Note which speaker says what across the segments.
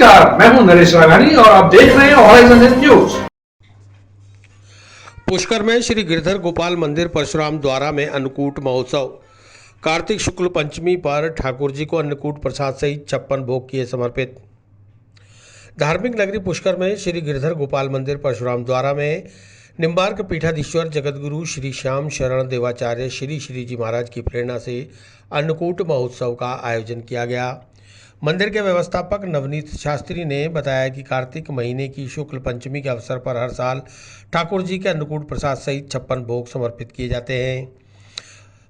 Speaker 1: नमस्कार, मैं हूं नरेश राघानी और आप देख रहे हैं हॉराइजन न्यूज।
Speaker 2: पुष्कर में श्री गिरधर गोपाल मंदिर परशुराम द्वारा में अन्नकूट महोत्सव। कार्तिक शुक्ल पंचमी पर ठाकुर जी को अन्नकूट प्रसाद सहित 56 भोग किए समर्पित। धार्मिक नगरी पुष्कर में श्री गिरधर गोपाल मंदिर परशुराम द्वारा में निम्बार्क पीठाधीश्वर जगतगुरु श्री श्याम शरण देवाचार्य श्री जी महाराज की प्रेरणा से अन्नकूट महोत्सव का आयोजन किया गया। मंदिर के व्यवस्थापक नवनीत शास्त्री ने बताया कि कार्तिक महीने की शुक्ल पंचमी के अवसर पर हर साल ठाकुर जी के अन्नकूट प्रसाद सहित 56 भोग समर्पित किए जाते हैं।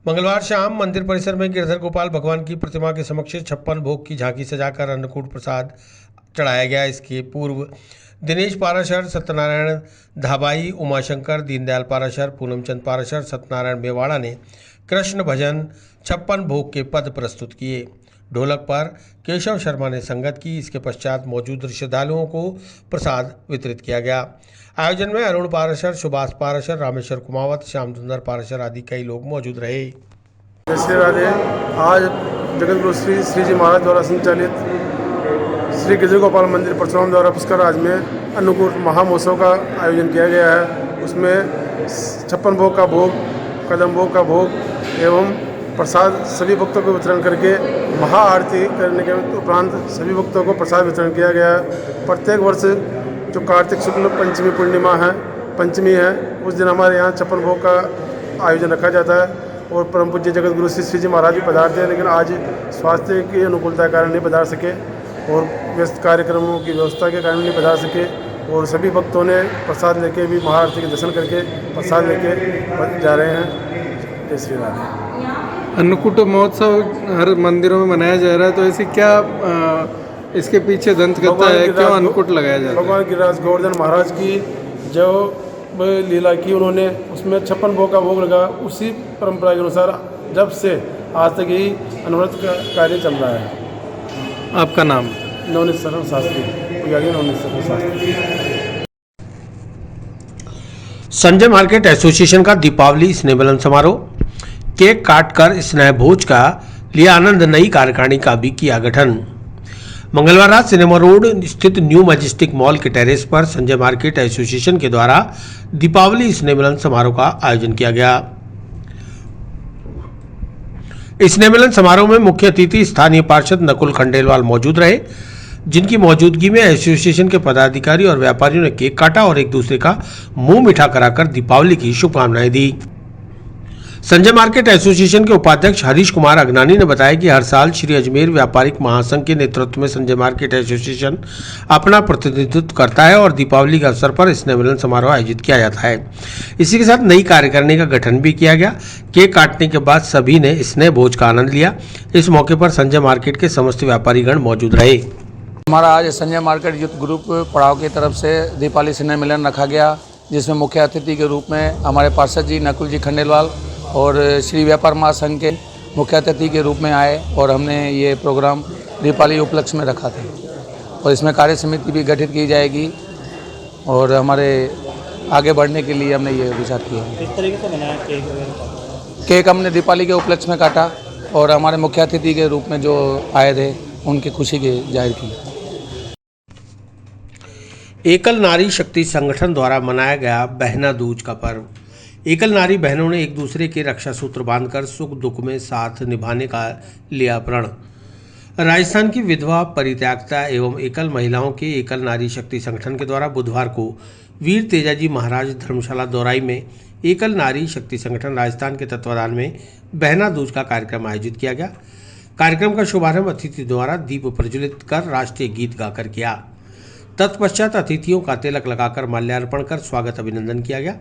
Speaker 2: मंगलवार शाम मंदिर परिसर में गिरधर गोपाल भगवान की प्रतिमा के समक्ष 56 भोग की झांकी सजाकर अन्नकूट प्रसाद चढ़ाया गया। इसके पूर्व दिनेश पाराशर, सत्यनारायण धाबाई, उमाशंकर, दीनदयाल पाराशर, पूनमचंद पाराशर, सत्यनारायण मेवाड़ा ने कृष्ण भजन 56 भोग के पद प्रस्तुत किए। ढोलक पर केशव शर्मा ने संगत की। इसके पश्चात मौजूद श्रद्धालुओं को प्रसाद वितरित किया गया। आयोजन में अरुण पाराशर, सुभाष पाराशर, रामेश्वर कुमावत, श्याम सुंदर पाराशर आदि कई लोग मौजूद रहे।
Speaker 3: श्री राधे। आज जगतगुरु श्री जी महाराज द्वारा संचालित श्री गिरधर गोपाल मंदिर परशुराम द्वारा पुष्कर राज में अन्नकूट महामहोत्सव का आयोजन किया गया है। उसमें 56 भोग का भोग, कदम भोग का भोग एवं प्रसाद सभी भक्तों को वितरण करके महाआरती करने के उपरांत सभी भक्तों को प्रसाद वितरण किया गया है। प्रत्येक वर्ष जो कार्तिक शुक्ल पंचमी पूर्णिमा है, पंचमी है, उस दिन हमारे यहाँ 56 भोग का आयोजन रखा जाता है और परम पूज्य जगतगुरु श्री जी महाराज भी पधारते हैं, लेकिन आज स्वास्थ्य की अनुकूलता के कारण नहीं पधार सके और व्यस्त कार्यक्रमों की व्यवस्था के कारण नहीं पधार सके और सभी भक्तों ने प्रसाद लेके भी महाआरती के दर्शन करके प्रसाद लेके जा रहे हैं। जय श्री राधे।
Speaker 4: अन्नकूट महोत्सव हर मंदिरों में मनाया जा रहा है, तो ऐसे क्या इसके पीछे दंत कथा है, क्यों अन्नकूट लगाया जाता है?
Speaker 3: भगवान गिरिराज गोवर्धन महाराज की जो लीला की उन्होंने, उसमें 56 भोग का भोग लगा। उसी परंपरा के अनुसार जब से आज तक यही अनवरत का कार्य चल रहा है।
Speaker 4: आपका नाम?
Speaker 3: नवनीत शरण शास्त्री, नवनीत शरण शास्त्री।
Speaker 2: संजय मार्केट एसोसिएशन का दीपावली स्नेह मिलन समारोह। केक काटकर स्नेह भोज का लिया आनंद। नई कार्यकारिणी का भी किया गठन। मंगलवार रात सिनेमा रोड स्थित न्यू मैजेस्टिक मॉल के टेरेस पर संजय मार्केट एसोसिएशन के द्वारा दीपावली स्नेह मिलन समारोह का आयोजन किया गया। स्नेह मिलन समारोह में मुख्य अतिथि स्थानीय पार्षद नकुल खंडेलवाल मौजूद रहे, जिनकी मौजूदगी में एसोसिएशन के पदाधिकारी और व्यापारियों ने केक काटा और एक दूसरे का मुंह मीठा कराकर दीपावली की शुभकामनाएं दी। संजय मार्केट एसोसिएशन के उपाध्यक्ष हरीश कुमार अगनानी ने बताया कि हर साल श्री अजमेर व्यापारिक महासंघ के नेतृत्व में संजय मार्केट एसोसिएशन अपना प्रतिनिधित्व करता है और दीपावली के अवसर पर स्नेह मिलन समारोह आयोजित किया जाता है। इसी के साथ नई कार्यकारिणी का गठन भी किया गया। केक काटने के बाद सभी ने स्नेह भोज का आनंद लिया। इस मौके पर संजय मार्केट के समस्त व्यापारीगण मौजूद रहे।
Speaker 5: हमारा आज संजय मार्केट यूथ ग्रुप पड़ाव की तरफ से दीपावली स्नेह मिलन रखा गया, जिसमें मुख्य अतिथि के रूप में हमारे पार्षद जी नकुल जी खंडेलवाल और श्री व्यापार महासंघ के मुख्य अतिथि के रूप में आए और हमने ये प्रोग्राम दीपावली उपलक्ष्य में रखा था और इसमें कार्य समिति भी गठित की जाएगी और हमारे आगे बढ़ने के लिए हमने ये विचार किया।
Speaker 6: किस तरीके से बनाया
Speaker 5: केक हमने दीपावली के उपलक्ष्य में काटा और हमारे मुख्य अतिथि के रूप में जो आए थे उनकी खुशी की जाहिर की।
Speaker 2: एकल नारी शक्ति संगठन द्वारा मनाया गया बहना दूज का पर्व। एकल नारी बहनों ने एक दूसरे के रक्षा सूत्र बांधकर सुख दुख में साथ निभाने का लिया प्रण। राजस्थान की विधवा परित्यागता एवं एकल महिलाओं के एकल नारी शक्ति संगठन के द्वारा बुधवार को वीर तेजाजी महाराज धर्मशाला दौराई में एकल नारी शक्ति संगठन राजस्थान के तत्वाधान में बहना दूज का कार्यक्रम आयोजित किया गया। कार्यक्रम का शुभारंभ अतिथि द्वारा दीप प्रज्वलित कर राष्ट्रीय गीत गाकर किया। तत्पश्चात अतिथियों का तिलक लगाकर माल्यार्पण कर स्वागत अभिनंदन किया गया।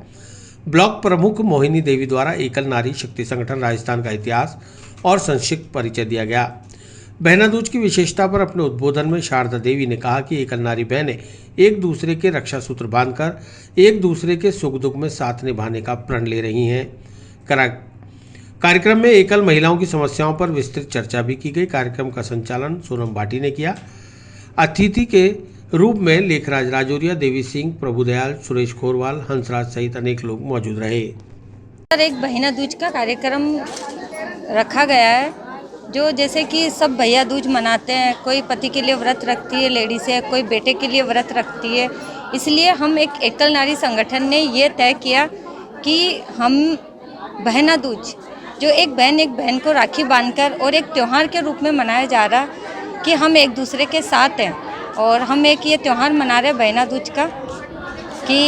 Speaker 2: ब्लॉक प्रमुख मोहिनी देवी द्वारा एकल नारी शक्ति संगठन राजस्थान का इतिहास और संक्षिप्त परिचय दिया गया। बहना दूज की विशेषता पर अपने उद्बोधन में शारदा देवी ने कहा कि एकल नारी बहनें एक दूसरे के रक्षा सूत्र बांधकर एक दूसरे के सुख दुख में साथ निभाने का प्रण ले रही हैं। कार्यक्रम में एकल महिलाओं की समस्याओं पर विस्तृत चर्चा भी की गई। कार्यक्रम का संचालन सोनम भाटी ने किया। अतिथि के रूप में लेखराज राजौरिया, देवी सिंह, प्रभुदयाल, सुरेश खोरवाल, हंसराज सहित अनेक लोग मौजूद रहे।
Speaker 7: एक बहना दूज का कार्यक्रम रखा गया है
Speaker 6: जो जैसे कि सब भैया दूज मनाते हैं, कोई पति के लिए व्रत रखती है लेडीज़ है, कोई बेटे के लिए व्रत रखती है। इसलिए हम एक एकल नारी संगठन ने ये तय किया कि हम बहना दूज, जो एक बहन को राखी बांधकर और एक त्यौहार के रूप में मनाया जा रहा कि हम एक दूसरे के साथ हैं, और हम एक ये त्यौहार मना रहे बहना दूज का कि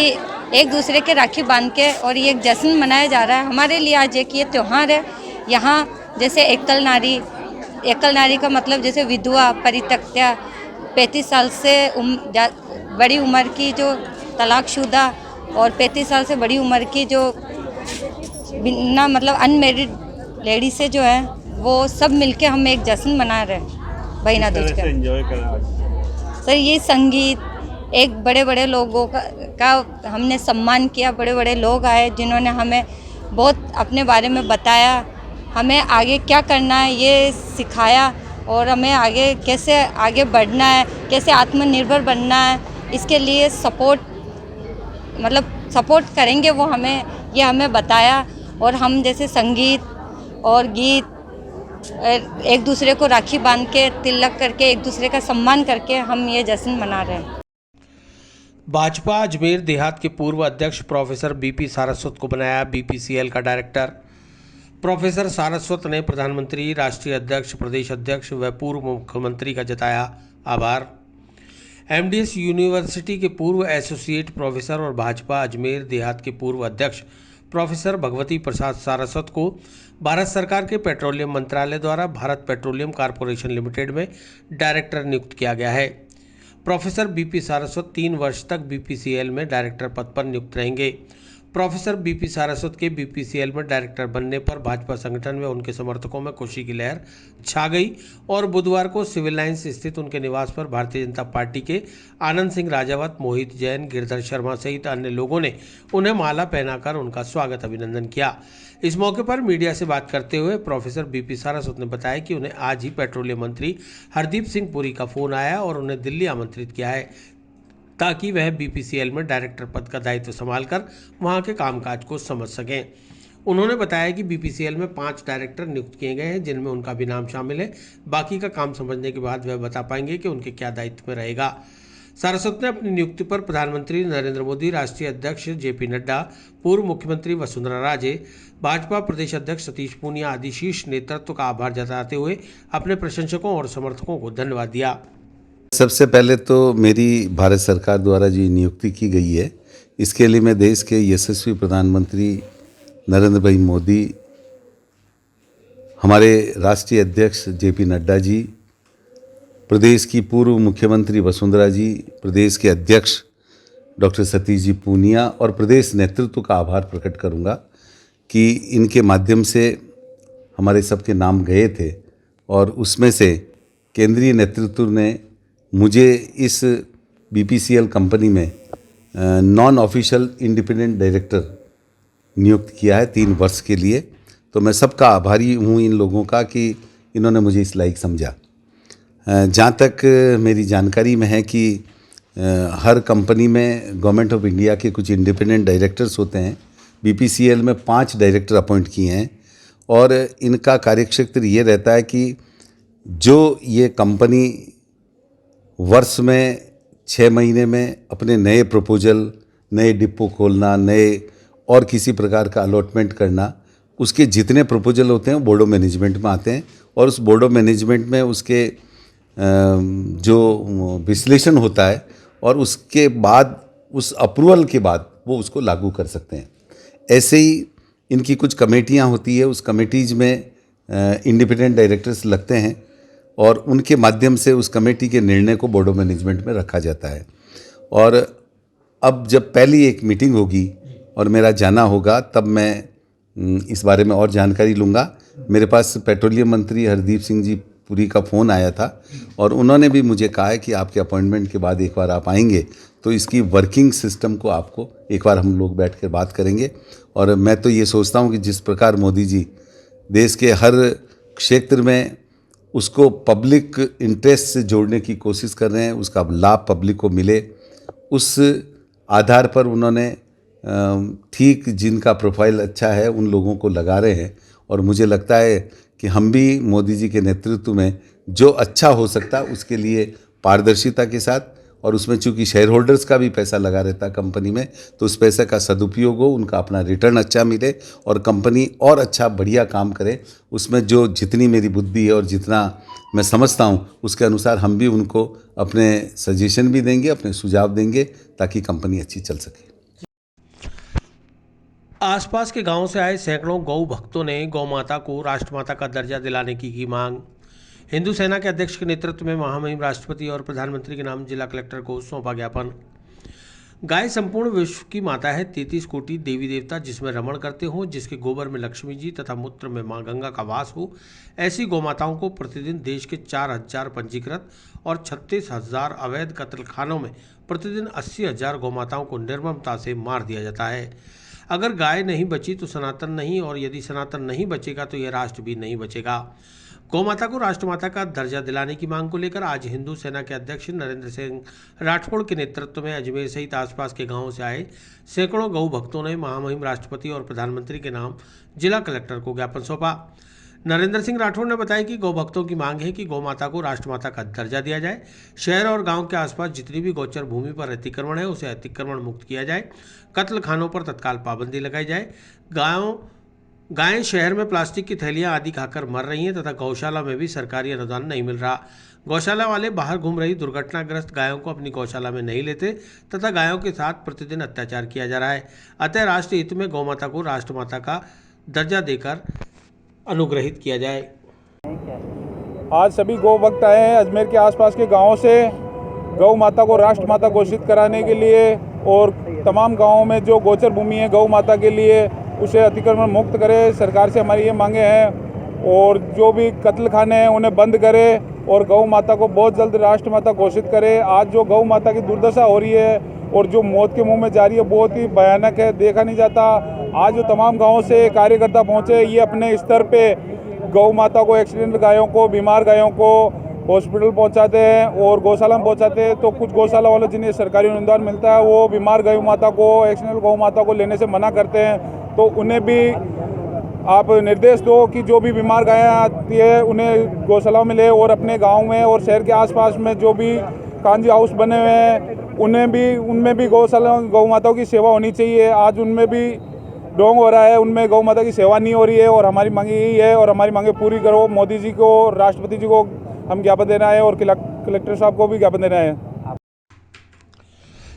Speaker 6: एक दूसरे के राखी बांध के, और ये एक जश्न मनाया जा रहा है हमारे लिए। आज एक ये त्यौहार है। यहाँ जैसे एकल नारी का मतलब जैसे विधवा, परित्यक्ता, 35 साल से बड़ी उम्र की जो तलाकशुदा और 35 साल से बड़ी उम्र की जो बिना मतलब अनमेरिड लेडी से जो है, वो सब मिलके हम एक जश्न मना रहे हैं बहना दूज का। सर ये संगीत, एक बड़े बड़े लोगों का हमने सम्मान किया। बड़े बड़े लोग आए जिन्होंने हमें बहुत अपने बारे में बताया, हमें आगे क्या करना है ये सिखाया, और हमें आगे कैसे आगे बढ़ना है, कैसे आत्मनिर्भर बनना है, इसके लिए सपोर्ट करेंगे वो हमें, ये हमें बताया। और हम जैसे संगीत और गीत, एक दूसरे को राखी बांध के, तिलक करके, एक दूसरे का सम्मान करके हम ये जश्न मना रहे हैं।
Speaker 2: भाजपा अजमेर देहात के पूर्व अध्यक्ष प्रोफेसर बीपी सारस्वत को बनाया बीपीसीएल का डायरेक्टर। प्रोफेसर सारस्वत ने प्रधानमंत्री, राष्ट्रीय अध्यक्ष, प्रदेश अध्यक्ष व पूर्व मुख्यमंत्री का जताया आभार। एमडीएस यूनिवर्सिटी के पूर्व एसोसिएट प्रोफेसर और भाजपा अजमेर देहात के पूर्व अध्यक्ष प्रोफेसर भगवती प्रसाद सारस्वत को भारत सरकार के पेट्रोलियम मंत्रालय द्वारा भारत पेट्रोलियम कॉरपोरेशन लिमिटेड में डायरेक्टर नियुक्त किया गया है। प्रोफेसर बीपी सारस्वत 3 वर्ष तक बीपीसीएल में डायरेक्टर पद पर नियुक्त रहेंगे। प्रोफेसर बीपी सारस्वत के बीपीसीएल में डायरेक्टर बनने पर भाजपा संगठन में उनके समर्थकों में खुशी की लहर छा गई और बुधवार को सिविल लाइंस स्थित उनके निवास पर भारतीय जनता पार्टी के आनंद सिंह राजावत, मोहित जैन, गिरधर शर्मा सहित अन्य लोगों ने उन्हें माला पहनाकर उनका स्वागत अभिनंदन किया। इस मौके पर मीडिया से बात करते हुए प्रोफेसर बीपी सारस्वत ने बताया कि उन्हें आज ही पेट्रोलियम मंत्री हरदीप सिंह पुरी का फोन आया और उन्हें दिल्ली आमंत्रित किया है ताकि वह बीपीसीएल में डायरेक्टर पद का दायित्व संभालकर वहां के कामकाज को समझ सकें। उन्होंने बताया कि बीपीसीएल में 5 डायरेक्टर नियुक्त किए गए हैं, जिनमें उनका भी नाम शामिल है। बाकी का काम समझने के बाद वह बता पाएंगे कि उनके क्या दायित्व में रहेगा। सारस्वत ने अपनी नियुक्ति पर प्रधानमंत्री नरेंद्र मोदी, राष्ट्रीय अध्यक्ष जेपी नड्डा, पूर्व मुख्यमंत्री वसुंधरा राजे, भाजपा प्रदेश अध्यक्ष सतीश पूनिया आदि शीर्ष नेतृत्व का आभार जताते हुए अपने प्रशंसकों और समर्थकों को धन्यवाद दिया।
Speaker 7: सबसे पहले तो मेरी भारत सरकार द्वारा जो नियुक्ति की गई है, इसके लिए मैं देश के यशस्वी प्रधानमंत्री नरेंद्र भाई मोदी, हमारे राष्ट्रीय अध्यक्ष जेपी नड्डा जी, प्रदेश की पूर्व मुख्यमंत्री वसुंधरा जी, प्रदेश के अध्यक्ष डॉक्टर सतीश जी पूनिया और प्रदेश नेतृत्व का आभार प्रकट करूंगा कि इनके माध्यम से हमारे सबके नाम गए थे और उसमें से केंद्रीय नेतृत्व ने मुझे इस बीपीसीएल कंपनी में नॉन ऑफिशियल इंडिपेंडेंट डायरेक्टर नियुक्त किया है 3 वर्ष के लिए। तो मैं सबका आभारी हूँ इन लोगों का कि इन्होंने मुझे इस लायक समझा। जहाँ तक मेरी जानकारी में है कि हर कंपनी में गवर्नमेंट ऑफ इंडिया के कुछ इंडिपेंडेंट डायरेक्टर्स होते हैं। बीपीसीएल में 5 डायरेक्टर अपॉइंट किए हैं और इनका कार्यक्षेत्र ये रहता है कि जो ये कंपनी वर्ष में 6 महीने में अपने नए प्रपोजल, नए डिपो खोलना, नए और किसी प्रकार का अलॉटमेंट करना, उसके जितने प्रपोजल होते हैं बोर्ड ऑफ मैनेजमेंट में आते हैं और उस बोर्ड ऑफ मैनेजमेंट में उसके जो विश्लेषण होता है और उसके बाद उस अप्रूवल के बाद वो उसको लागू कर सकते हैं। ऐसे ही इनकी कुछ कमेटियां होती है, उस कमेटीज़ में इंडिपेंडेंट डायरेक्टर्स लगते हैं और उनके माध्यम से उस कमेटी के निर्णय को बोर्ड ऑफ मैनेजमेंट में रखा जाता है। और अब जब पहली एक मीटिंग होगी और मेरा जाना होगा तब मैं इस बारे में और जानकारी लूँगा। मेरे पास पेट्रोलियम मंत्री हरदीप सिंह जी पुरी का फ़ोन आया था और उन्होंने भी मुझे कहा है कि आपके अपॉइंटमेंट के बाद एक बार आप आएंगे तो इसकी वर्किंग सिस्टम को आपको एक बार हम लोग बैठ कर बात करेंगे। और मैं तो ये सोचता हूँ कि जिस प्रकार मोदी जी देश के हर क्षेत्र में उसको पब्लिक इंटरेस्ट से जोड़ने की कोशिश कर रहे हैं, उसका लाभ पब्लिक को मिले, उस आधार पर उन्होंने ठीक जिनका प्रोफाइल अच्छा है उन लोगों को लगा रहे हैं। और मुझे लगता है कि हम भी मोदी जी के नेतृत्व में जो अच्छा हो सकता उसके लिए पारदर्शिता के साथ, और उसमें चूंकि शेयर होल्डर्स का भी पैसा लगा रहता कंपनी में, तो उस पैसे का सदुपयोग हो, उनका अपना रिटर्न अच्छा मिले और कंपनी और अच्छा बढ़िया काम करे। उसमें जो जितनी मेरी बुद्धि है और जितना मैं समझता हूँ उसके अनुसार हम भी उनको अपने सजेशन भी देंगे, अपने सुझाव देंगे, ताकि कंपनी अच्छी चल सके।
Speaker 2: आसपास के गांवों से आए सैकड़ों गौ भक्तों ने गौ माता को राष्ट्रमाता का दर्जा दिलाने की मांग। हिंदू सेना के अध्यक्ष के नेतृत्व में महामहिम राष्ट्रपति और प्रधानमंत्री के नाम जिला कलेक्टर को सौंपा ज्ञापन। गाय संपूर्ण विश्व की माता है, 33 कोटि देवी देवता जिसमें रमण करते हों, जिसके गोबर में लक्ष्मी जी तथा मूत्र में मां गंगा का वास हो, ऐसी गौमाताओं को प्रतिदिन देश के 4000 पंजीकृत और 36,000 अवैध कत्लखानों में प्रतिदिन 80,000 गौमाताओं को निर्ममता से मार दिया जाता है। अगर गाय नहीं बची तो सनातन नहीं, और यदि सनातन नहीं बचेगा तो यह राष्ट्र भी नहीं बचेगा। गौमाता को राष्ट्रमाता का दर्जा दिलाने की मांग को लेकर आज हिंदू सेना के अध्यक्ष नरेंद्र सिंह राठौड़ के नेतृत्व में अजमेर सहित आसपास के गांवों से आए सैकड़ों गौ भक्तों ने महामहिम राष्ट्रपति और प्रधानमंत्री के नाम जिला कलेक्टर को ज्ञापन सौंपा। नरेंद्र सिंह राठौड़ ने बताया कि गौ भक्तों की मांग है कि गौमाता को राष्ट्रमाता का दर्जा दिया जाए। शहर और गांव के आसपास जितनी भी गोचर भूमि पर अतिक्रमण है उसे अतिक्रमण मुक्त किया जाए। कत्ल खानों पर तत्काल पाबंदी लगाई जाए। गायें शहर में प्लास्टिक की थैलियां आदि खाकर मर रही हैं तथा गौशाला में भी सरकारी अनुदान नहीं मिल रहा। गौशाला वाले बाहर घूम रही दुर्घटनाग्रस्त गायों को अपनी गौशाला में नहीं लेते तथा गायों के साथ प्रतिदिन अत्याचार किया जा रहा है। अतः राष्ट्रीय हित में गौमाता को राष्ट्रमाता का दर्जा देकर अनुग्रहित किया जाए।
Speaker 8: आज सभी गौ भक्त आए हैं अजमेर के आसपास के गांवों से गौ माता को राष्ट्रमाता घोषित कराने के लिए, और तमाम गांवों में जो गोचर भूमि है गौ माता के लिए उसे अतिक्रमण मुक्त करे। सरकार से हमारी ये मांगे हैं, और जो भी कत्ल खाने हैं उन्हें बंद करे और गौ माता को बहुत जल्द राष्ट्रमाता घोषित करे। आज जो गौ माता की दुर्दशा हो रही है और जो मौत के मुंह में जा रही है बहुत ही भयानक है, देखा नहीं जाता। आज जो तमाम गाँव से कार्यकर्ता पहुँचे, ये अपने स्तर पे गौ माता को, एक्सीडेंट गायों को, बीमार गायों को हॉस्पिटल पहुंचाते हैं और गौशाला में पहुंचाते हैं। तो कुछ गौशाला वाले जिन्हें सरकारी अनुदान मिलता है वो बीमार गौ माता को, एक्सीडेंट गौ माता को लेने से मना करते हैं। तो उन्हें भी आप निर्देश दो कि जो भी बीमार गायें आती है उन्हें गौशाला में ले, और अपने गाँव में और शहर के आसपास में जो भी कांजी हाउस बने हुए हैं उनमें भी गौशाला गौ माताओं की सेवा होनी चाहिए। आज उनमें भी ढोंग हो रहा है, उनमें गौ माता की सेवा नहीं हो रही है, और हमारी मांग यही है और हमारी मांगे पूरी करो। मोदी जी को, राष्ट्रपति जी को हम ज्ञापन देना है और कलेक्टर साहब को भी ज्ञापन देना है।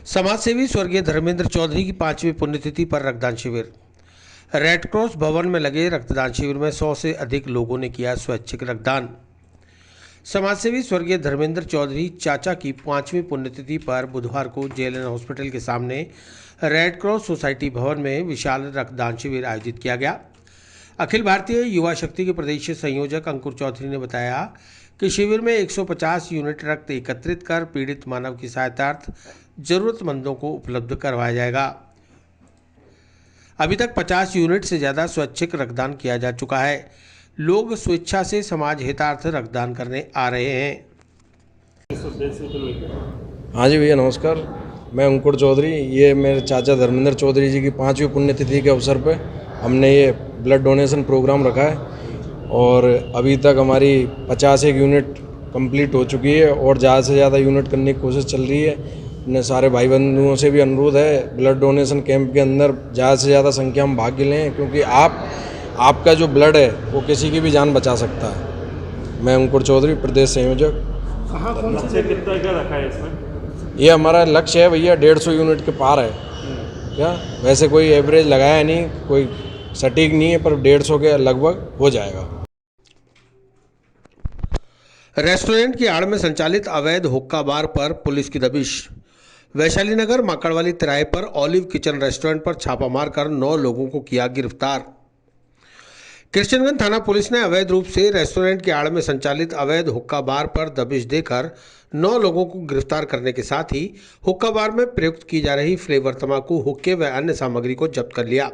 Speaker 2: समाजसेवी स्वर्गीय धर्मेंद्र चौधरी की 5वीं पुण्यतिथि पर रक्तदान शिविर। रेड क्रॉस भवन में लगे रक्तदान शिविर में 100 से अधिक लोगों ने किया स्वैच्छिक रक्तदान। समाजसेवी स्वर्गीय धर्मेंद्र चौधरी चाचा की 5वीं पुण्यतिथि पर बुधवार को जेएलएन हॉस्पिटल के सामने रेड क्रॉस सोसाइटी भवन में विशाल रक्तदान शिविर आयोजित किया गया। अखिल भारतीय युवा शक्ति के प्रदेश संयोजक अंकुर चौधरी ने बताया कि शिविर में 150 यूनिट रक्त एकत्रित कर पीड़ित मानव की सहायतार्थ जरूरतमंदों को उपलब्ध करवाया जाएगा। अभी तक 50 यूनिट से ज़्यादा स्वैच्छिक रक्तदान किया जा चुका है। लोग स्वेच्छा से समाज हितार्थ रक्तदान करने आ रहे हैं।
Speaker 9: हाँ जी भैया नमस्कार, मैं अंकुर चौधरी। ये मेरे चाचा धर्मेंद्र चौधरी जी की 5वीं पुण्यतिथि के अवसर पे हमने ये ब्लड डोनेशन प्रोग्राम रखा है, और अभी तक हमारी 51 यूनिट कंप्लीट हो चुकी है और ज़्यादा से ज़्यादा यूनिट करने की कोशिश चल रही है। अपने सारे भाई बंधुओं से भी अनुरोध है ब्लड डोनेशन कैंप के अंदर ज़्यादा से ज़्यादा संख्या में भाग लें, क्योंकि आपका जो ब्लड है वो किसी की भी जान बचा सकता है। मैं अंकुर चौधरी, प्रदेश संयोजक।
Speaker 10: कितना क्या रखा है इसमें?
Speaker 9: ये हमारा लक्ष्य है भैया 150 यूनिट के पार है। क्या वैसे कोई एवरेज लगाया नहीं, कोई सटीक नहीं है, पर 150 के लगभग हो जाएगा।
Speaker 2: रेस्टोरेंट की आड़ में संचालित अवैध हुक्का बार पर पुलिस की दबिश। वैशाली नगर माकड़वाली तिराहे पर ऑलिव किचन रेस्टोरेंट पर छापा मारकर 9 लोगों को किया गिरफ्तार। कृष्णगंज थाना पुलिस ने अवैध रूप से रेस्टोरेंट की आड़ में संचालित अवैध हुक्का बार पर दबिश देकर 9 लोगों को गिरफ्तार करने के साथ ही हुक्का बार में प्रयुक्त की जा रही फ्लेवर तंबाकू, हुक्के व अन्य सामग्री को जब्त कर लिया।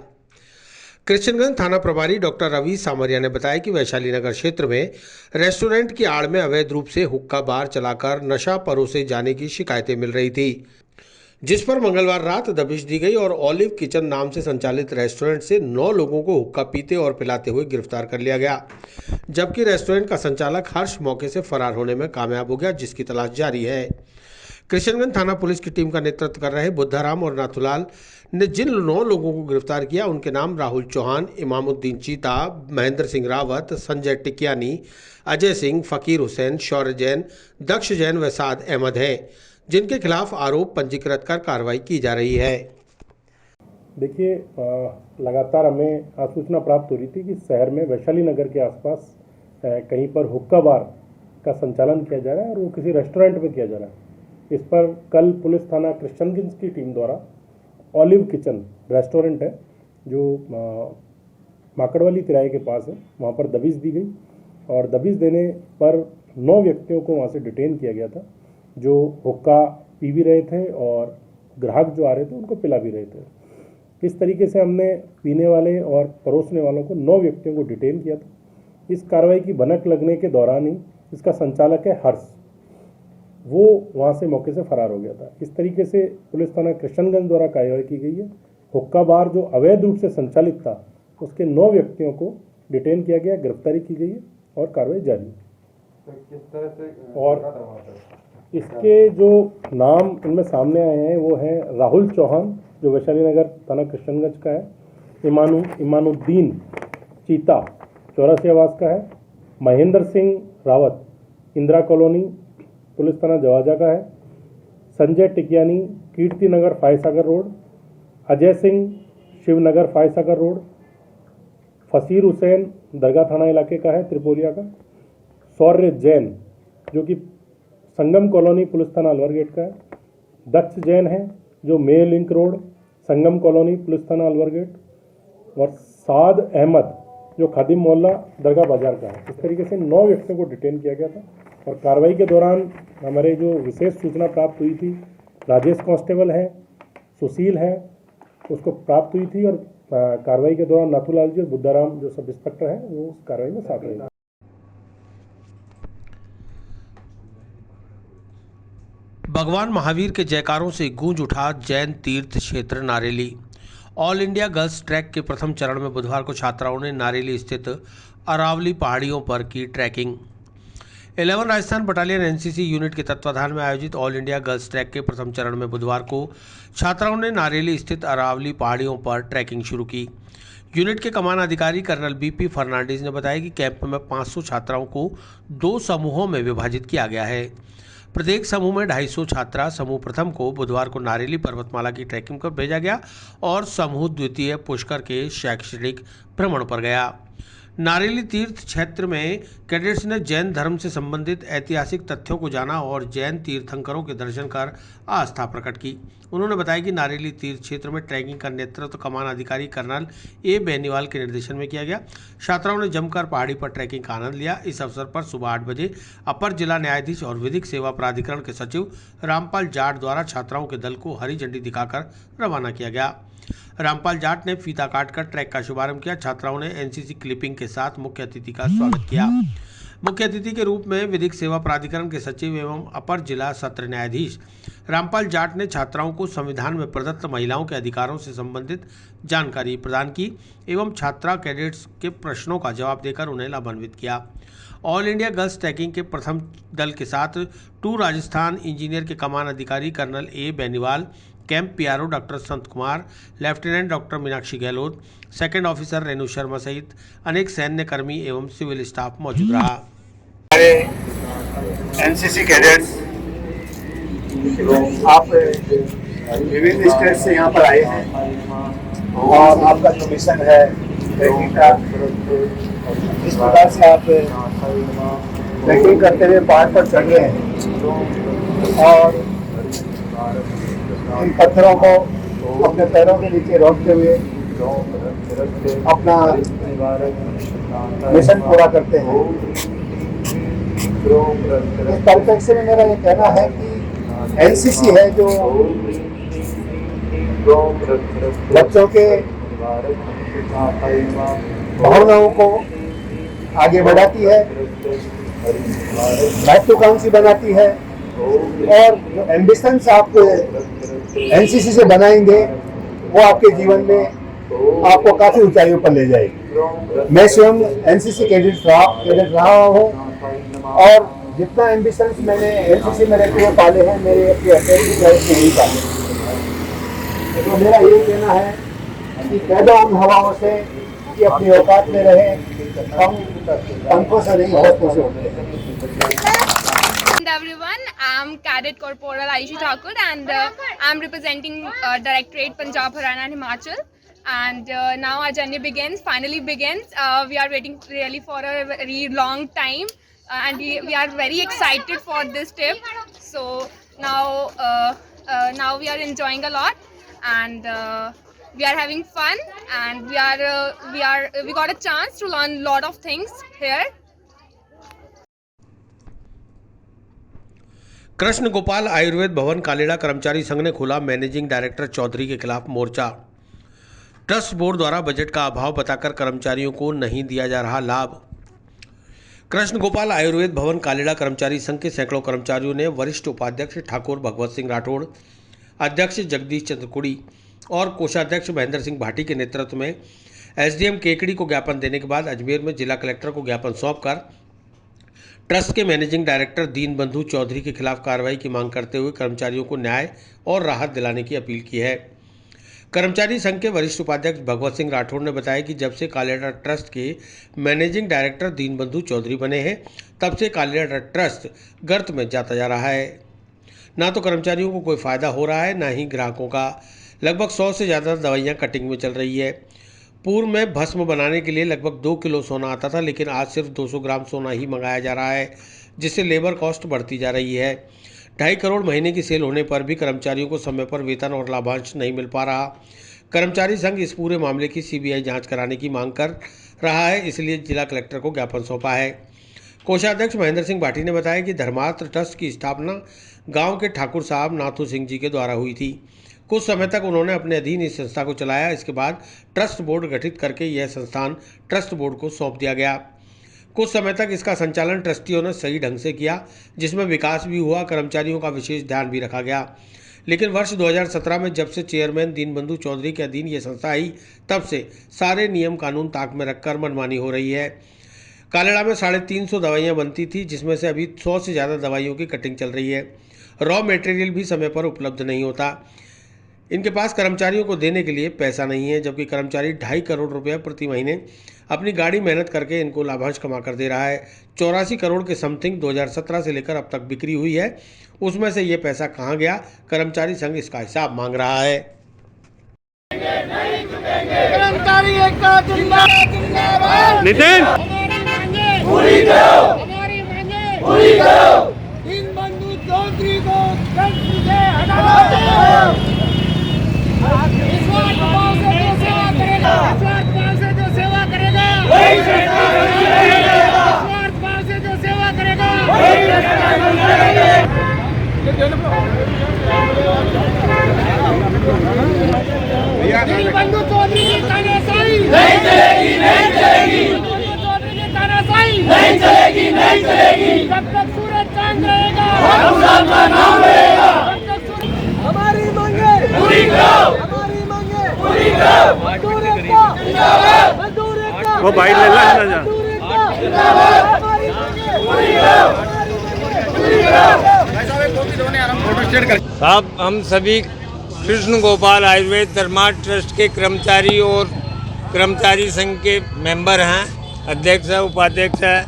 Speaker 2: कृष्णगंज थाना प्रभारी डॉक्टर रवि सामरिया ने बताया कि वैशाली नगर क्षेत्र में रेस्टोरेंट की आड़ में अवैध रूप से हुक्का बार चलाकर नशा परोसे जाने की शिकायतें मिल रही थी। जिस पर मंगलवार रात दबिश दी गई और ऑलिव किचन नाम से संचालित रेस्टोरेंट से 9 लोगों को हुक्का पीते और पिलाते हुए गिरफ्तार कर लिया गया, जबकि रेस्टोरेंट का संचालक हर्ष मौके से फरार होने में कामयाब हो गया, जिसकी तलाश जारी है। किशनगंज थाना पुलिस की टीम का नेतृत्व कर रहे बुद्धाराम और नाथुलाल ने जिन 9 लोगों को गिरफ्तार किया उनके नाम राहुल चौहान, इमामुद्दीन चीता, महेंद्र सिंह रावत, संजय टिकियानी, अजय सिंह, फकीर हुसैन, शौर्य जैन, दक्ष जैन व साद अहमद है, जिनके खिलाफ आरोप पंजीकृत कर कार्रवाई की जा रही है।
Speaker 11: देखिए, लगातार हमें सूचना प्राप्त हो रही थी कि शहर में वैशाली नगर के आसपास कहीं पर हुक्का बार का संचालन किया जा रहा है और वो किसी रेस्टोरेंट में किया जा रहा है। इस पर कल पुलिस थाना किशनगंज की टीम द्वारा ऑलिव किचन रेस्टोरेंट है जो माकड़वाली तिराहे के पास है, वहाँ पर दबिश दी गई और दबिश देने पर 9 व्यक्तियों को वहाँ से डिटेन किया गया था, जो हुक्का पी भी रहे थे और ग्राहक जो आ रहे थे उनको पिला भी रहे थे। इस तरीके से हमने पीने वाले और परोसने वालों को 9 व्यक्तियों को डिटेन किया था। इस कार्रवाई की भनक लगने के दौरान ही इसका संचालक है हर्ष, वो वहाँ से मौके से फरार हो गया था। इस तरीके से पुलिस थाना किशनगंज द्वारा कार्रवाई की गई है। हुक्का बार जो अवैध रूप से संचालित था उसके 9 व्यक्तियों को डिटेन किया गया, गिरफ्तारी की गई है और कार्रवाई जारी है। किस तरह से और इसके जो नाम इनमें सामने आए हैं वो हैं राहुल चौहान जो वैशाली नगर थाना किशनगंज का है, इमानुद्दीन चीता 84 आवास का है, महेंद्र सिंह रावत इंदिरा कॉलोनी पुलिस थाना जवाजा का है, संजय टिकियानी कीर्ति नगर फायसागर रोड, अजय सिंह शिवनगर फायसागर रोड, फकीर हुसैन दरगाह थाना इलाके का है त्रिपोलिया का, शौर्य जैन जो कि संगम कॉलोनी पुलिस थाना अलवर गेट का है, दक्ष जैन है जो मे लिंक रोड संगम कॉलोनी पुलिस थाना अलवर गेट, और साद अहमद जो खादिम मोहल्ला दरगाह बाजार का है। इस तरीके से 9 व्यक्तियों को डिटेन किया गया था और कार्रवाई के दौरान हमारे जो विशेष सूचना प्राप्त हुई थी, राजेश कांस्टेबल है, सुशील है, उसको प्राप्त हुई थी और कार्रवाई के दौरान नाथुलाल जी और बुद्धाराम जो सब इंस्पेक्टर हैं वो उस कार्रवाई में साथ रहे।
Speaker 2: भगवान महावीर के जयकारों से गूंज उठा जैन तीर्थ क्षेत्र Nareli. All India girls track के प्रथम चरण में बुधवार को छात्राओं ने नारेली स्थित अरावली पहाड़ियों पर की trekking. 11 Rajasthan battalion NCC unit के तत्वाधान में आयोजित ऑल इंडिया गर्ल्स ट्रैक के प्रथम चरण में बुधवार को छात्राओं ने नारेली स्थित अरावली पहाड़ियों पर ट्रैकिंग शुरू की। यूनिट के कमान अधिकारी कर्नल बीपी फर्नांडिस ने बताया कि कैंप में 500 छात्राओं को 2 समूहों में विभाजित किया गया है। प्रत्येक समूह में 250 छात्रा। समूह प्रथम को बुधवार को नारेली पर्वतमाला की ट्रैकिंग पर भेजा गया और समूह द्वितीय पुष्कर के शैक्षणिक भ्रमण पर गया। नारेली तीर्थ क्षेत्र में कैडेट्स ने जैन धर्म से संबंधित ऐतिहासिक तथ्यों को जाना और जैन तीर्थंकरों के दर्शन कर आस्था प्रकट की। उन्होंने बताया कि नारेली तीर्थ क्षेत्र में ट्रैकिंग का नेतृत्व कमान अधिकारी कर्नल ए बेनीवाल के निर्देशन में किया गया। छात्राओं ने जमकर पहाड़ी पर ट्रैकिंग का आनंद लिया। इस अवसर पर सुबह 8 बजे अपर जिला न्यायाधीश और विधिक सेवा प्राधिकरण के सचिव रामपाल जाट द्वारा छात्राओं के दल को हरी झंडी दिखाकर रवाना किया गया। रामपाल जाट ने फीता काटकर ट्रैक का शुभारंभ किया। छात्राओं ने एनसीसी क्लिपिंग के साथ मुख्य अतिथि का स्वागत किया। मुख्य अतिथि के रूप में विधिक सेवा प्राधिकरण के सचिव एवं अपर जिला सत्र न्यायाधीश रामपाल जाट ने छात्राओं को संविधान में प्रदत्त महिलाओं के अधिकारों से संबंधित जानकारी प्रदान की एवं छात्रा कैडेट्स के प्रश्नों का जवाब देकर उन्हें लाभान्वित किया। ऑल इंडिया गर्ल्स ट्रैकिंग के प्रथम दल के साथ टूर राजस्थान इंजीनियर के कमान अधिकारी colonel A Beniwal, camp PRO doctor Sant Kumar, lieutenant doctor Meenakshi Gehlot, second officer Renu Sharma सहित अनेक सैन्य कर्मी एवं सिविल स्टाफ मौजूद रहा।
Speaker 12: हमारे एनसीसी कैडेट्स आप विभिन्न स्टेट से यहाँ पर आए हैं और आपका जो मिशन है ट्रैकिंग का, इस प्रकार से आप ट्रैकिंग करते हुए पहाड़ पर चढ़ रहे हैं और इन पत्थरों को अपने पैरों के नीचे रोकते हुए अपना मिशन पूरा करते हैं। इस परिप्रेक्ष्य में मेरा ये कहना है कि एनसीसी है जो बच्चों के भावनाओं को आगे बढ़ाती है, महत्वाकांक्षी बनाती है और जो एम्बिशंस आप एनसीसी से बनाएंगे वो आपके जीवन में आपको काफ़ी ऊंचाइयों पर ले जाएगी। मैं स्वयं एनसीसी कैडेट रहा हूँ और जितना एम्बिशंस मैंने एनसीसी में रहते हुए पाले हैं मेरे अपने एकेडमिक लाइफ में नहीं पाले। तो मेरा यही कहना है कि पैदा उन हवाओं से कि अपनी औकात में रहे, हम पंखों से नहीं हौसलों से होते हैं।
Speaker 13: Everyone, I'm Cadet Corporal Aishi Thakur and I'm representing Directorate Punjab, Haryana and Himachal. And now our journey finally begins. We are waiting really for a very long time and we are very excited for this trip. So now we are enjoying a lot and we are having fun and we got a chance to learn a lot of things here.
Speaker 2: Krishna Gopal Ayurveda भवन कालेड़ा कर्मचारी संघ ने खोला managing director Chaudhary के खिलाफ मोर्चा। Trust board द्वारा budget का अभाव बताकर कर्मचारियों को नहीं दिया जा रहा लाभ। कृष्ण गोपाल आयुर्वेद भवन कालेड़ा कर्मचारी संघ के सैकड़ों कर्मचारियों ने वरिष्ठ उपाध्यक्ष ठाकुर भगवत सिंह राठौड़, अध्यक्ष जगदीश चंद्र कुड़ी और कोषाध्यक्ष महेंद्र सिंह भाटी के नेतृत्व में एसडीएम केकड़ी को ज्ञापन देने के बाद अजमेर में जिला कलेक्टर को ज्ञापन सौंपकर ट्रस्ट के मैनेजिंग डायरेक्टर दीनबंधु चौधरी के खिलाफ कार्रवाई की मांग करते हुए कर्मचारियों को न्याय और राहत दिलाने की अपील की है। कर्मचारी संघ के वरिष्ठ उपाध्यक्ष भगवत सिंह राठौड़ ने बताया कि जब से कालेड़ा ट्रस्ट के मैनेजिंग डायरेक्टर दीनबंधु चौधरी बने हैं तब से कालेड़ा ट्रस्ट गर्त में जाता जा रहा है। ना तो कर्मचारियों को कोई फ़ायदा हो रहा है, ना ही ग्राहकों का। लगभग 100 से ज़्यादा दवाइयाँ कटिंग में चल रही है। पूर्व में भस्म बनाने के लिए लगभग 2 किलो सोना आता था, लेकिन आज सिर्फ 200 ग्राम सोना ही मंगाया जा रहा है, जिससे लेबर कॉस्ट बढ़ती जा रही है। 2.5 करोड़ महीने की सेल होने पर भी कर्मचारियों को समय पर वेतन और लाभांश नहीं मिल पा रहा। कर्मचारी संघ इस पूरे मामले की सीबीआई जांच कराने की मांग कर रहा है, इसलिए जिला कलेक्टर को ज्ञापन सौंपा है। कोषाध्यक्ष महेंद्र सिंह भाटी ने बताया कि धर्मार्थ ट्रस्ट की स्थापना गाँव के ठाकुर साहब नाथू सिंह जी के द्वारा हुई थी। कुछ समय तक उन्होंने अपने अधीन इस संस्था को चलाया। इसके बाद ट्रस्ट बोर्ड गठित करके यह संस्थान ट्रस्ट बोर्ड को सौंप दिया गया। कुछ समय तक इसका संचालन ट्रस्टियों ने सही ढंग से किया, जिसमें विकास भी हुआ, कर्मचारियों का विशेष ध्यान भी रखा गया। लेकिन वर्ष 2017 में जब से चेयरमैन दीनबंधु चौधरी के अधीन ये संस्था आई, तब से सारे नियम कानून ताक में रखकर मनमानी हो रही है। कालेड़ा में 350 दवाइयाँ बनती थी, जिसमें से अभी 100 से ज़्यादा दवाइयों की कटिंग चल रही है। रॉ मटेरियल भी समय पर उपलब्ध नहीं होता। इनके पास कर्मचारियों को देने के लिए पैसा नहीं है, जबकि कर्मचारी 2.5 करोड़ रुपये प्रति महीने अपनी गाड़ी मेहनत करके इनको लाभांश कमा कर दे रहा है। 84 करोड़ के समथिंग 2017 से लेकर अब तक बिक्री हुई है, उसमें से ये पैसा कहाँ गया? कर्मचारी संघ इसका हिसाब मांग रहा है।
Speaker 10: नितिन
Speaker 14: दीनबंधु चौधरी को हटाओ। निस्वार्थ भाव से जो सेवा करेगा, निस्वार्थ भाव से जो सेवा करेगा, निस्वार्थ भाव से जो सेवा करेगा, दीनबंधु चौधरी की तानाशाही नहीं चलेगी, नहीं चलेगी। दीनबंधु चौधरी की तानाशाही नहीं चलेगी, नहीं चलेगी। जब तक सूरज चांद रहेगा, भगवान का नाम रहेगा। हमारी मांगे पूरी करो, हमारी मांगे पूरी करो। मजदूर एकता जिंदाबाद, मजदूर एकता
Speaker 10: वो बाइट ले ला ना जा।
Speaker 14: मजदूर एकता जिंदाबाद, हमारी मांगे पूरी करो, पूरी करो।
Speaker 15: साहब, हम सभी कृष्ण गोपाल आयुर्वेद धर्मार्थ ट्रस्ट के कर्मचारी और कर्मचारी संघ के मेंबर हैं। अध्यक्ष है, उपाध्यक्ष है,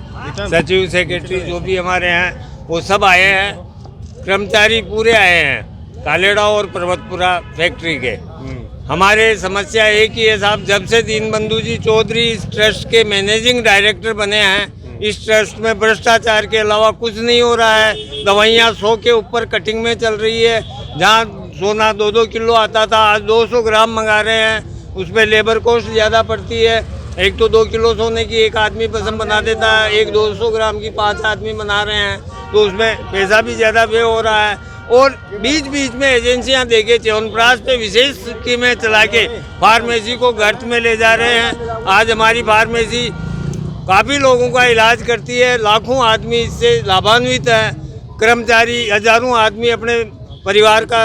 Speaker 15: सचिव, सेक्रेटरी जो भी हमारे हैं वो सब आए हैं। कर्मचारी पूरे आए हैं कालेड़ा और पर्वतपुरा फैक्ट्री के। हमारे समस्या एक ही है साहब, जब से दीनबंधु जी चौधरी इस ट्रस्ट के मैनेजिंग डायरेक्टर बने हैं, इस ट्रस्ट में भ्रष्टाचार के अलावा कुछ नहीं हो रहा है। दवाइयाँ 100 के ऊपर कटिंग में चल रही है। जहाँ सोना 2-2 किलो आता था, आज 200 ग्राम मंगा रहे हैं। उसमें लेबर कॉस्ट ज़्यादा पड़ती है। एक तो 2 किलो सोने की एक आदमी पसंद बना देता है, एक 200 ग्राम की 5 आदमी बना रहे हैं, तो उसमें पैसा भी ज़्यादा व्यय हो रहा है। और बीच बीच में एजेंसियां देके च्यवनप्राश पे विशेष स्कीमें चला के फार्मेसी को गर्त में ले जा रहे हैं। आज हमारी फार्मेसी काफ़ी लोगों का इलाज करती है, लाखों आदमी इससे लाभान्वित हैं। कर्मचारी हजारों आदमी अपने परिवार का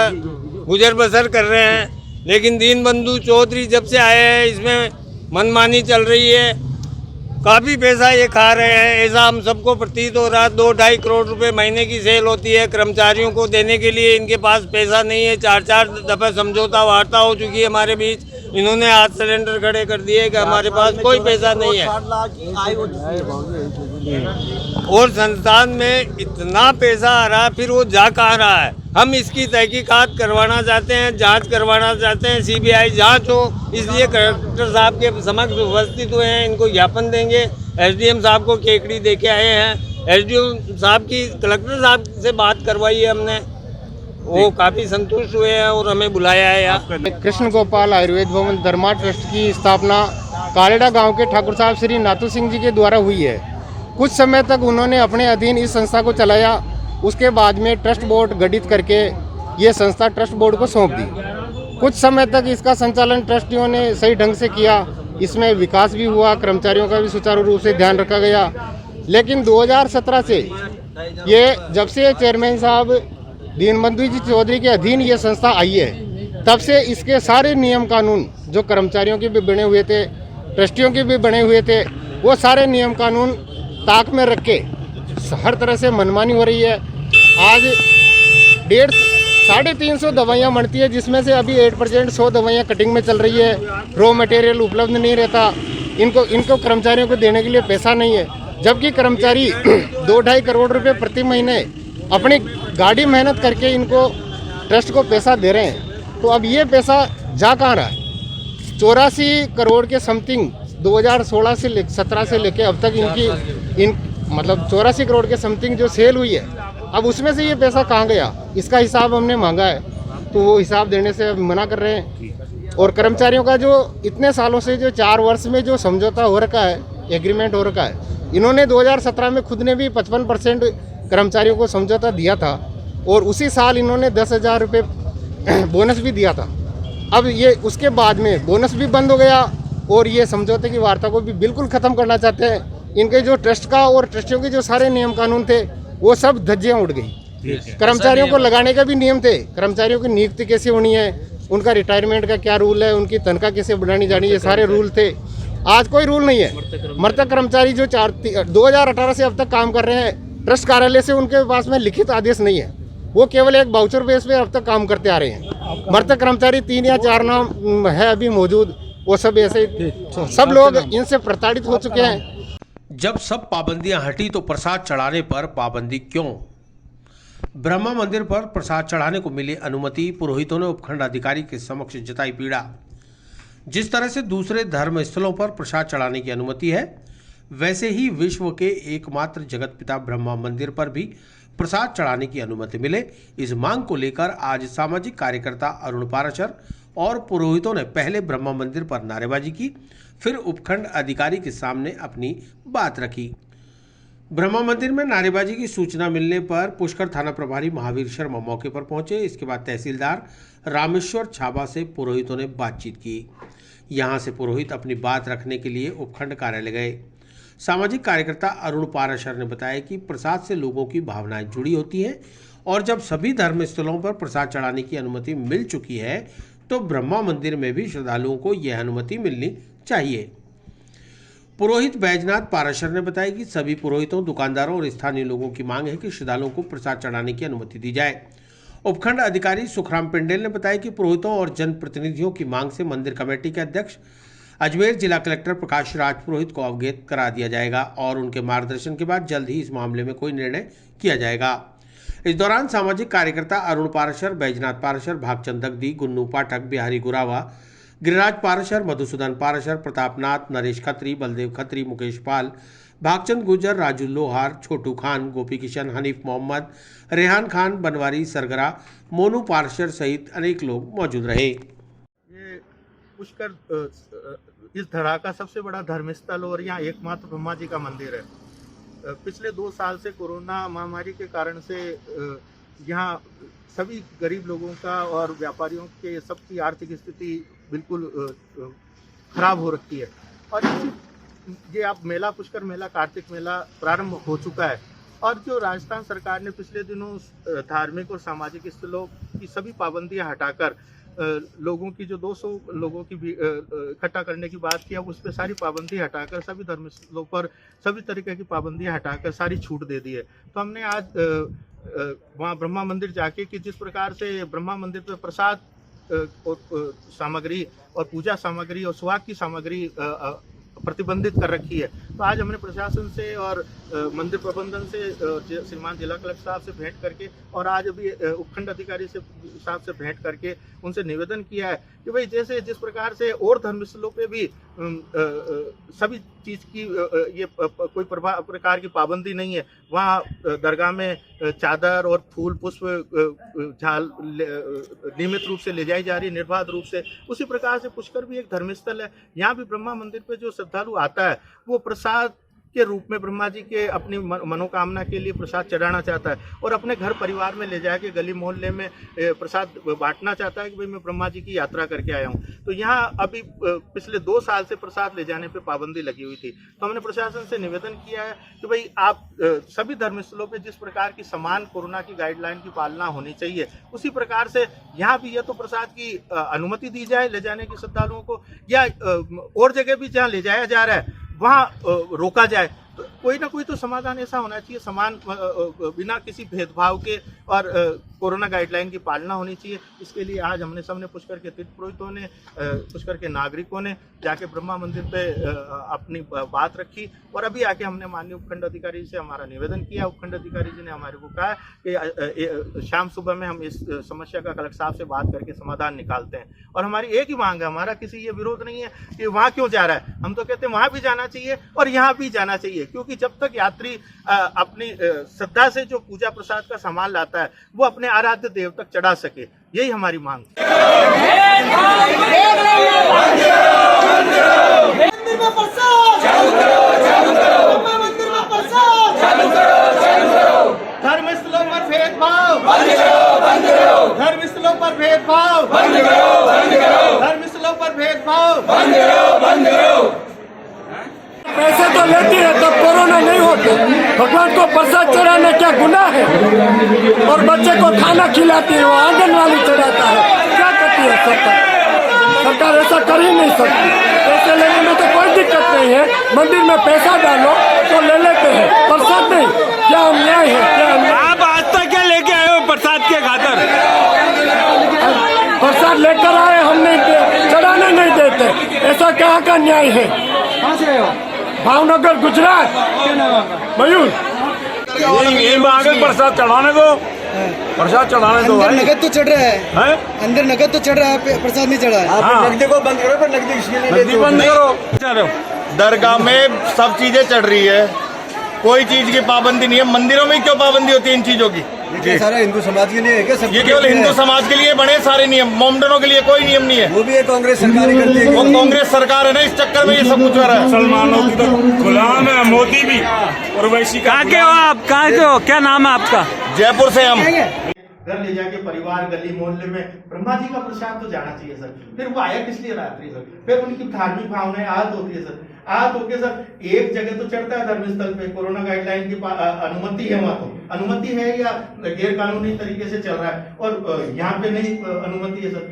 Speaker 15: गुजर बसर कर रहे हैं। लेकिन दीनबंधु चौधरी जब से आए हैं इसमें मनमानी चल रही है, काफ़ी पैसा ये खा रहे हैं, ऐसा हम सबको प्रतीत हो रहा है। 2-2.5 करोड़ रुपए महीने की सेल होती है, कर्मचारियों को देने के लिए इनके पास पैसा नहीं है। 4-4 दफ़ा समझौता वार्ता हो चुकी है हमारे बीच, इन्होंने आज सिलेंडर खड़े कर दिए कि हमारे पास कोई पैसा नहीं है। और संस्थान में इतना पैसा आ रहा है, फिर वो जा कहाँ रहा है। हम इसकी तहकीकात करवाना चाहते हैं, जांच करवाना चाहते हैं, सीबीआई जांच हो, इसलिए कलेक्टर साहब के समक्ष उपस्थित हुए हैं। इनको ज्ञापन देंगे। एसडीएम साहब को केकड़ी दे के आए हैं। एसडीएम साहब की कलेक्टर साहब से बात करवाई है हमने, वो काफ़ी संतुष्ट हुए हैं और हमें बुलाया है यहाँ।
Speaker 16: कृष्ण गोपाल आयुर्वेद भवन धर्मार्थ ट्रस्ट की स्थापना कालेड़ा गांव के ठाकुर साहब श्री नाथू सिंह जी के द्वारा हुई है। कुछ समय तक उन्होंने अपने अधीन इस संस्था को चलाया। उसके बाद में ट्रस्ट बोर्ड गठित करके ये संस्था ट्रस्ट बोर्ड को सौंप दी। कुछ समय तक इसका संचालन ट्रस्टियों ने सही ढंग से किया, इसमें विकास भी हुआ, कर्मचारियों का भी सुचारू रूप से ध्यान रखा गया। लेकिन 2017 से ये जब से चेयरमैन साहब दीनबंधु जी चौधरी के अधीन ये संस्था आई है, तब से इसके सारे नियम कानून जो कर्मचारियों के भी बने हुए थे, ट्रस्टियों के भी बने हुए थे, वो सारे नियम कानून ताक में रख के हर तरह से मनमानी हो रही है। आज 350 दवाइयाँ बनती है, जिसमें से अभी 8% 100 दवाइयाँ कटिंग में चल रही है। रॉ मटेरियल उपलब्ध नहीं रहता, इनको कर्मचारियों को देने के लिए पैसा नहीं है। जबकि कर्मचारी 2-2.5 करोड़ रुपए प्रति महीने अपनी गाड़ी मेहनत करके इनको ट्रस्ट को पैसा दे रहे हैं, तो अब ये पैसा जा कहाँ रहा है। 84 करोड़ के समथिंग 2016 से 17 से लेके अब तक मतलब 84 करोड़ के समथिंग जो सेल हुई है, अब उसमें से ये पैसा कहाँ गया, इसका हिसाब हमने मांगा है, तो वो हिसाब देने से अब मना कर रहे हैं। और कर्मचारियों का जो इतने सालों से जो 4 वर्ष में जो समझौता हो रखा है, एग्रीमेंट हो रखा है, इन्होंने 2017 में खुद ने भी 55% कर्मचारियों को समझौता दिया था और उसी साल इन्होंने 10,000 रुपये बोनस भी दिया था। अब ये उसके बाद में बोनस भी बंद हो गया और ये समझौते की वार्ता को भी बिल्कुल ख़त्म करना चाहते हैं। इनके जो ट्रस्ट का और ट्रस्टियों के जो सारे नियम कानून थे, वो सब धज्जियाँ उड़ गई। कर्मचारियों को लगाने का भी नियम थे, कर्मचारियों की नियुक्ति कैसे होनी है, उनका रिटायरमेंट का क्या रूल है, उनकी तनख्वाह कैसे बढ़ानी जानी, ये सारे रूल थे। आज कोई रूल नहीं है। मृतक कर्मचारी जो 2018 से अब तक काम कर रहे हैं, ट्रस्ट कार्यालय से उनके पास में लिखित आदेश नहीं है, वो केवल एक वाउचर बेस पे अब तक काम करते आ रहे हैं। मृतक कर्मचारी 3 या 4 नाम है अभी मौजूद, वो सब ऐसे सब लोग इनसे प्रताड़ित हो चुके हैं।
Speaker 2: जब सब पाबंदियां हटी तो प्रसाद चढ़ाने पर पाबंदी क्यों? ब्रह्मा मंदिर पर प्रसाद चढ़ाने को मिली अनुमति, पुरोहितों ने उपखंड अधिकारी के समक्ष जताई पीड़ा। जिस तरह से दूसरे धर्म स्थलों पर प्रसाद चढ़ाने की अनुमति है, वैसे ही विश्व के एकमात्र जगत पिता ब्रह्मा मंदिर पर भी प्रसाद चढ़ाने की अनुमति मिले, इस मांग को लेकर आज सामाजिक कार्यकर्ता अरुण पाराशर और पुरोहितों ने पहले ब्रह्मा मंदिर पर नारेबाजी की, फिर उपखंड अधिकारी के सामने अपनी बात रखी। ब्रह्मा मंदिर में नारेबाजी की सूचना मिलने पर पुष्कर थाना प्रभारी महावीर शर्मा मौके पर पहुंचे। इसके बाद तहसीलदार रामेश्वर छाबा से पुरोहितों ने बातचीत की। यहां से पुरोहित अपनी बात रखने के लिए उपखंड कार्यालय गए। सामाजिक कार्यकर्ता अरुण पाराशर ने बताया कि प्रसाद से लोगों की भावनाएं जुड़ी होती हैं और जब सभी धर्म स्थलों पर प्रसाद चढ़ाने की अनुमति मिल चुकी है, तो ब्रह्मा मंदिर में भी श्रद्धालुओं को यह अनुमति मिलनी चाहिए। पुरोहित बैजनाथ पाराशर ने बताया कि सभी पुरोहितों, दुकानदारों और स्थानीय लोगों की मांग है कि श्रद्धालुओं को प्रसाद चढ़ाने की अनुमति दी जाए। उपखंड अधिकारी सुखराम पिंडेल ने बताया कि पुरोहितों और जनप्रतिनिधियों की मांग से मंदिर कमेटी के अध्यक्ष अजमेर जिला कलेक्टर प्रकाश राज पुरोहित को अवगत करा दिया जाएगा और उनके मार्गदर्शन के बाद जल्द ही इस मामले में कोई निर्णय किया जाएगा। इस दौरान सामाजिक कार्यकर्ता अरुण पाराशर, बैजनाथ पाराशर, भागचंद दगदी, गुन्नू पाठक, बिहारी गुरावा, गिरिराज पाराशर, मधुसूदन पाराशर, प्रतापनाथ, नरेश खत्री, बलदेव खत्री, मुकेश पाल, भागचंद गुजर, राजू लोहार, छोटू खान, गोपी किशन, हनीफ मोहम्मद, रेहान खान, बनवारी सरगरा, मोनू पाराशर सहित अनेक लोग मौजूद रहे।
Speaker 17: ये पुष्कर इस धरा का सबसे बड़ा धर्मस्थल और यहाँ एकमात्र ब्रह्मा जी का मंदिर है। पिछले 2 साल से कोरोना महामारी के कारण से यहाँ सभी गरीब लोगों का और व्यापारियों के सबकी आर्थिक स्थिति बिल्कुल खराब हो रखी है। और ये आप मेला पुष्कर मेला, कार्तिक मेला प्रारंभ हो चुका है और जो राजस्थान सरकार ने पिछले दिनों धार्मिक और सामाजिक स्थलों की सभी पाबंदियां हटाकर लोगों की जो 200 लोगों की भी इकट्ठा करने की बात किया, उस पर सारी पाबंदी हटाकर सभी धर्मस्थलों पर सभी तरीके की पाबंदियां हटाकर सारी छूट दे दी है। तो हमने आज वहाँ ब्रह्मा मंदिर जाके कि जिस प्रकार से ब्रह्मा मंदिर पर प्रसाद और सामग्री और पूजा सामग्री और सुहाग की सामग्री प्रतिबंधित कर रखी है, तो आज हमने प्रशासन से और मंदिर प्रबंधन से श्रीमान जिला कलेक्टर साहब से भेंट करके और आज अभी उपखंड अधिकारी से साहब से भेंट करके उनसे निवेदन किया है कि भाई जैसे जिस प्रकार से और धर्मस्थलों पे भी सभी चीज़ की ये कोई प्रकार की पाबंदी नहीं है, वहाँ दरगाह में चादर और फूल पुष्प झाल नियमित रूप से ले जाई जा रही है निर्बाध रूप से, उसी प्रकार से पुष्कर भी एक धर्मस्थल है। यहाँ भी ब्रह्मा मंदिर पे जो श्रद्धालु आता है वो प्रसाद के रूप में ब्रह्मा जी के अपनी मनोकामना के लिए प्रसाद चढ़ाना चाहता है और अपने घर परिवार में ले जाके गली मोहल्ले में प्रसाद बांटना चाहता है कि भाई मैं ब्रह्मा जी की यात्रा करके आया हूँ। तो यहाँ अभी पिछले 2 साल से प्रसाद ले जाने पे पाबंदी लगी हुई थी, तो हमने प्रशासन से निवेदन किया है कि भाई आप सभी धर्मस्थलों पे जिस प्रकार की समान कोरोना की गाइडलाइन की पालना होनी चाहिए, उसी प्रकार से यहाँ भी यह तो प्रसाद की अनुमति दी जाए ले जाने की श्रद्धालुओं को, या और जगह भी जहाँ ले जाया जा रहा है वहाँ रोका जाए। तो कोई ना कोई तो समाधान ऐसा होना चाहिए, समान बिना किसी भेदभाव के और कोरोना गाइडलाइन की पालना होनी चाहिए। इसके लिए आज हमने सबने पुष्कर के तीर्थ पुरोहितों ने पुष्कर के नागरिकों ने जाके ब्रह्मा मंदिर पे अपनी बात रखी और अभी आके हमने माननीय उपखंड अधिकारी से हमारा निवेदन किया। उपखंड अधिकारी जी ने हमारे को कहा कि शाम सुबह में हम इस समस्या का कलेक्टर साहब से बात करके समाधान निकालते हैं। और हमारी एक ही मांग है, हमारा किसी ये विरोध नहीं है कि वहाँ क्यों जा रहा है, हम तो कहते हैं वहाँ भी जाना चाहिए और यहाँ भी जाना चाहिए, क्योंकि जब तक यात्री अपनी श्रद्धा से जो पूजा प्रसाद का सामान लाता है वो अपने आराध्य देव तक चढ़ा सके, यही हमारी मांग
Speaker 14: धर्मस्थलों पर भेदभाव, धर्मस्थलों पर भेदभाव, धर्मस्थलों पर भेदभाव। पैसे तो लेती है तब कोरोना नहीं होता। भगवान को प्रसाद चढ़ाना क्या गुनाह है? और बच्चे को खाना खिलाती है, वो आंगनवाड़ी चढ़ाता है, क्या करती है सरकार? सरकार ऐसा कर ही नहीं सकती। पैसे लेने में तो कोई दिक्कत नहीं है, मंदिर में पैसा डालो तो ले लेते हैं, प्रसाद नहीं। क्या अन्याय है? क्या अन्याय? आप आज तक क्या लेके आए हो प्रसाद के खातर? प्रसाद लेकर आए, हम नहीं चढ़ाने नहीं देते, ऐसा कहाँ का न्याय है? कहाँ से आए हो? भावनगर गुजरात। मयूर
Speaker 10: ये आगे प्रसाद चढ़ाने दो, प्रसाद चढ़ाने दो।
Speaker 18: अंदर नगद तो चढ़ रहा है, अंदर नगद तो चढ़ रहा है, प्रसाद नहीं चढ़ा है।
Speaker 10: आप
Speaker 18: नगदी को बंद करो, पर नगदी इसके लिए
Speaker 10: नगदी बंद करो।
Speaker 19: दरगाह में सब चीजें चढ़ रही है, कोई चीज की पाबंदी नहीं है। मंदिरों में क्यों पाबंदी होती है इन चीजों की?
Speaker 18: ये सारा हिंदू समाज के लिए है क्या? सब
Speaker 19: ये केवल हिंदू समाज के लिए बने सारे नियम, मोमडनों के लिए कोई नियम नहीं है।
Speaker 18: वो भी कांग्रेस सरकार ही करती है।
Speaker 19: वो कांग्रेस सरकार है ना, इस चक्कर में ये सब कुछ हो रहा है।
Speaker 10: मुसलमानों की तो गुलाम है मोदी भी, और वैसी कहाँ के हो आप? कहाँ के हो? क्या नाम है आपका?
Speaker 19: जयपुर से हम।
Speaker 17: घर ले जाके परिवार गली मोहल्ले में ब्रह्मा जी का प्रसाद तो जाना चाहिए सर। फिर वो आया किस लिए रात्रि सर? फिर उनकी धार्मिक भावनाएं आहत होती है सर, आहत होके सर एक जगह तो चढ़ता है धर्मस्थल पे, कोरोना गाइडलाइन की अनुमति है, वहाँ तो अनुमति है या गैर कानूनी तरीके से चल रहा है, और यहाँ पे नहीं अनुमति है सर।